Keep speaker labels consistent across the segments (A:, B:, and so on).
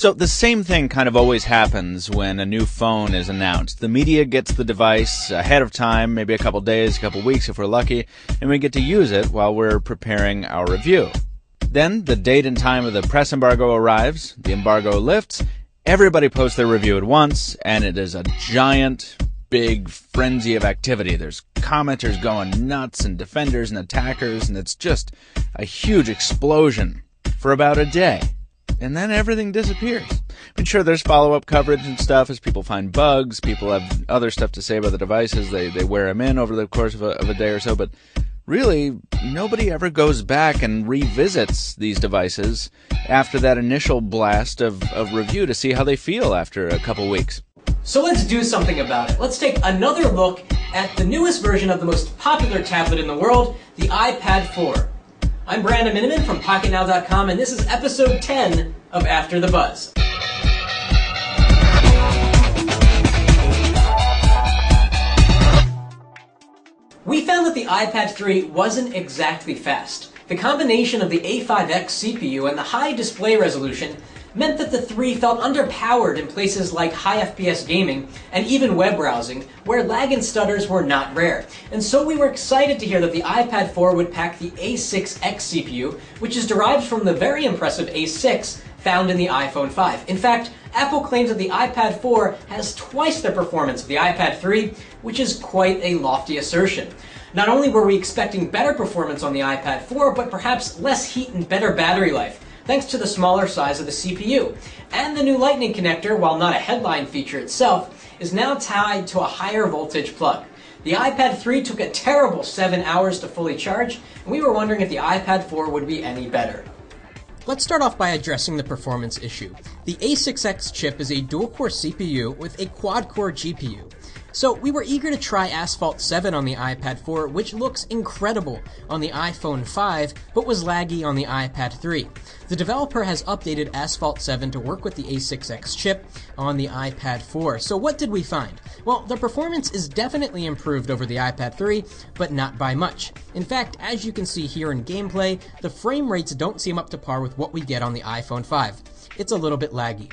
A: So the same thing kind of always happens when a new phone is announced. The media gets the device ahead of time, maybe a couple days, a couple weeks if we're lucky, and we get to use it while we're preparing our review. Then the date and time of the press embargo arrives, the embargo lifts, everybody posts their review at once, and it is a giant, big frenzy of activity. There's commenters going nuts and defenders and attackers, and it's just a huge explosion for about a day. And then everything disappears. I mean, sure, there's follow-up coverage and stuff as people find bugs, people have other stuff to say about the devices, they wear them in over the course of a day or so, but really, nobody ever goes back and revisits these devices after that initial blast of review to see how they feel after a couple weeks.
B: So let's do something about it. Let's take another look at the newest version of the most popular tablet in the world, the iPad 4. I'm Brandon Miniman from PocketNow.com, and this is episode 10 of After the Buzz. We found that the iPad 3 wasn't exactly fast. The combination of the A5X CPU and the high display resolution meant that the 3 felt underpowered in places like high FPS gaming and even web browsing, where lag and stutters were not rare. And so we were excited to hear that the iPad 4 would pack the A6X CPU, which is derived from the very impressive A6 found in the iPhone 5. In fact, Apple claims that the iPad 4 has twice the performance of the iPad 3, which is quite a lofty assertion. Not only were we expecting better performance on the iPad 4, but perhaps less heat and better battery life, thanks to the smaller size of the CPU. And the new Lightning connector, while not a headline feature itself, is now tied to a higher voltage plug. The iPad 3 took a terrible 7 hours to fully charge, and we were wondering if the iPad 4 would be any better.
C: Let's start off by addressing the performance issue. The A6X chip is a dual-core CPU with a quad-core GPU. So we were eager to try Asphalt 7 on the iPad 4, which looks incredible on the iPhone 5, but was laggy on the iPad 3. The developer has updated Asphalt 7 to work with the A6X chip on the iPad 4. So what did we find? Well, the performance is definitely improved over the iPad 3, but not by much. In fact, as you can see here in gameplay, the frame rates don't seem up to par with what we get on the iPhone 5. It's a little bit laggy.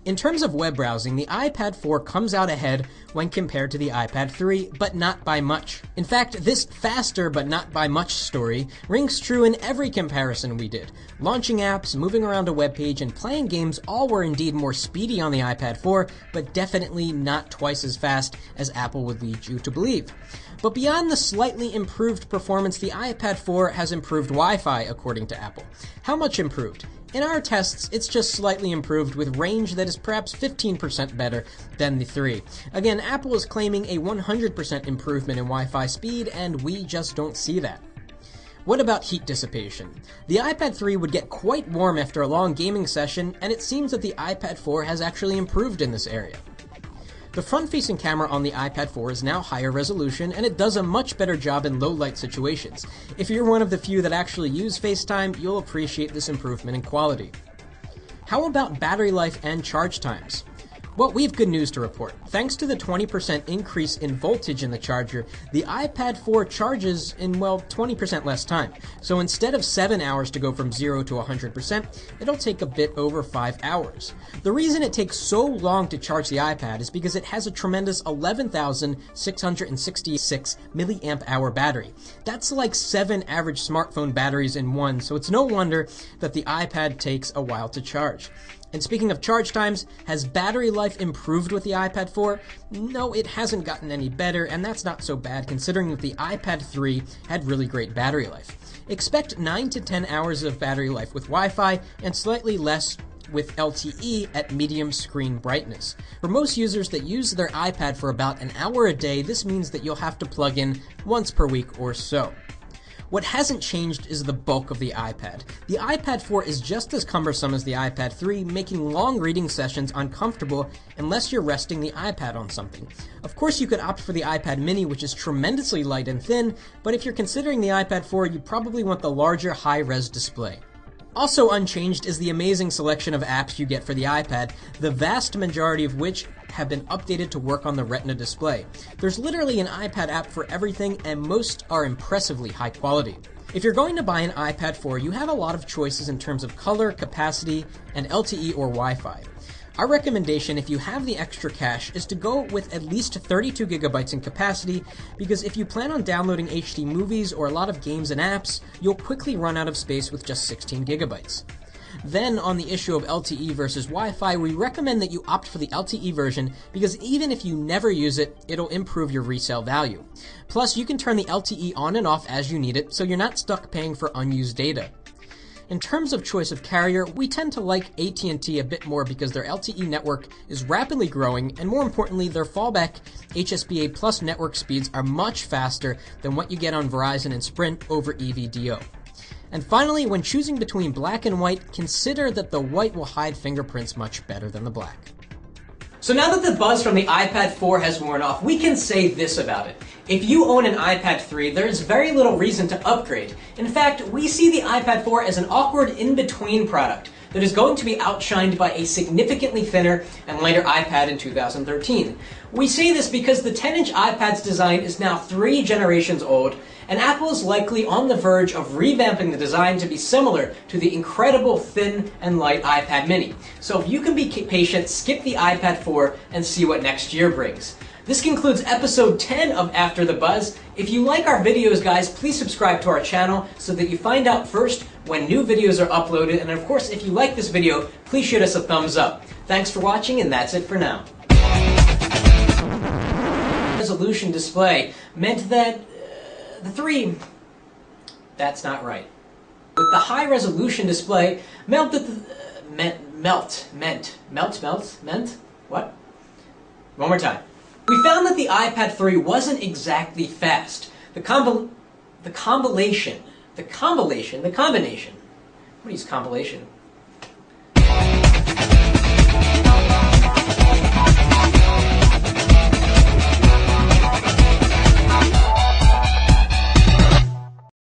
C: In terms of web browsing, the iPad 4 comes out ahead when compared to the iPad 3, but not by much. In fact, this faster but not by much story rings true in every comparison we did. Launching apps, moving around a web page, and playing games all were indeed more speedy on the iPad 4, but definitely not twice as fast as Apple would lead you to believe. But beyond the slightly improved performance, the iPad 4 has improved Wi-Fi, according to Apple. How much improved? In our tests, it's just slightly improved with range that is perhaps 15% better than the 3. Again, Apple is claiming a 100% improvement in Wi-Fi speed, and we just don't see that. What about heat dissipation? The iPad 3 would get quite warm after a long gaming session, and it seems that the iPad 4 has actually improved in this area. The front-facing camera on the iPad 4 is now higher resolution, and it does a much better job in low-light situations. If you're one of the few that actually use FaceTime, you'll appreciate this improvement in quality. How about battery life and charge times? Well, we have good news to report. Thanks to the 20% increase in voltage in the charger, the iPad 4 charges in, 20% less time. So instead of 7 hours to go from 0 to 100%, it'll take a bit over 5 hours. The reason it takes so long to charge the iPad is because it has a tremendous 11,666 milliamp hour battery. That's like 7 average smartphone batteries in one, so it's no wonder that the iPad takes a while to charge. And speaking of charge times, has battery life improved with the iPad 4? No, it hasn't gotten any better, and that's not so bad considering that the iPad 3 had really great battery life. Expect 9 to 10 hours of battery life with Wi-Fi and slightly less with LTE at medium screen brightness. For most users that use their iPad for about an hour a day, this means that you'll have to plug in once per week or so. What hasn't changed is the bulk of the iPad. The iPad 4 is just as cumbersome as the iPad 3, making long reading sessions uncomfortable unless you're resting the iPad on something. Of course, you could opt for the iPad mini, which is tremendously light and thin, but if you're considering the iPad 4, you probably want the larger high-res display. Also unchanged is the amazing selection of apps you get for the iPad, the vast majority of which have been updated to work on the Retina display. There's literally an iPad app for everything, and most are impressively high quality. If you're going to buy an iPad 4, you have a lot of choices in terms of color, capacity, and LTE or Wi-Fi. Our recommendation, if you have the extra cash, is to go with at least 32 gigabytes in capacity, because if you plan on downloading HD movies or a lot of games and apps, you'll quickly run out of space with just 16 gigabytes. Then, on the issue of LTE versus Wi-Fi, we recommend that you opt for the LTE version, because even if you never use it, it'll improve your resale value. Plus, you can turn the LTE on and off as you need it, so you're not stuck paying for unused data. In terms of choice of carrier, we tend to like AT&T a bit more because their LTE network is rapidly growing, and more importantly, their fallback HSPA Plus network speeds are much faster than what you get on Verizon and Sprint over EVDO. And finally, when choosing between black and white, consider that the white will hide fingerprints much better than the black.
B: So now that the buzz from the iPad 4 has worn off, we can say this about it. If you own an iPad 3, there's very little reason to upgrade. In fact, we see the iPad 4 as an awkward in-between product that is going to be outshined by a significantly thinner and lighter iPad in 2013. We say this because the 10-inch iPad's design is now 3 generations old, and Apple is likely on the verge of revamping the design to be similar to the incredible thin and light iPad mini. So if you can be patient, skip the iPad 4 and see what next year brings. This concludes episode 10 of After the Buzz. If you like our videos, guys, please subscribe to our channel so that you find out first when new videos are uploaded. And of course, if you like this video, please shoot us a thumbs up. Thanks for watching, and that's it for now. Resolution display meant that the 3... That's not right. With the high resolution display meant that meant? What? One more time. We found that the iPad 3 wasn't exactly fast. The combination. What is combination?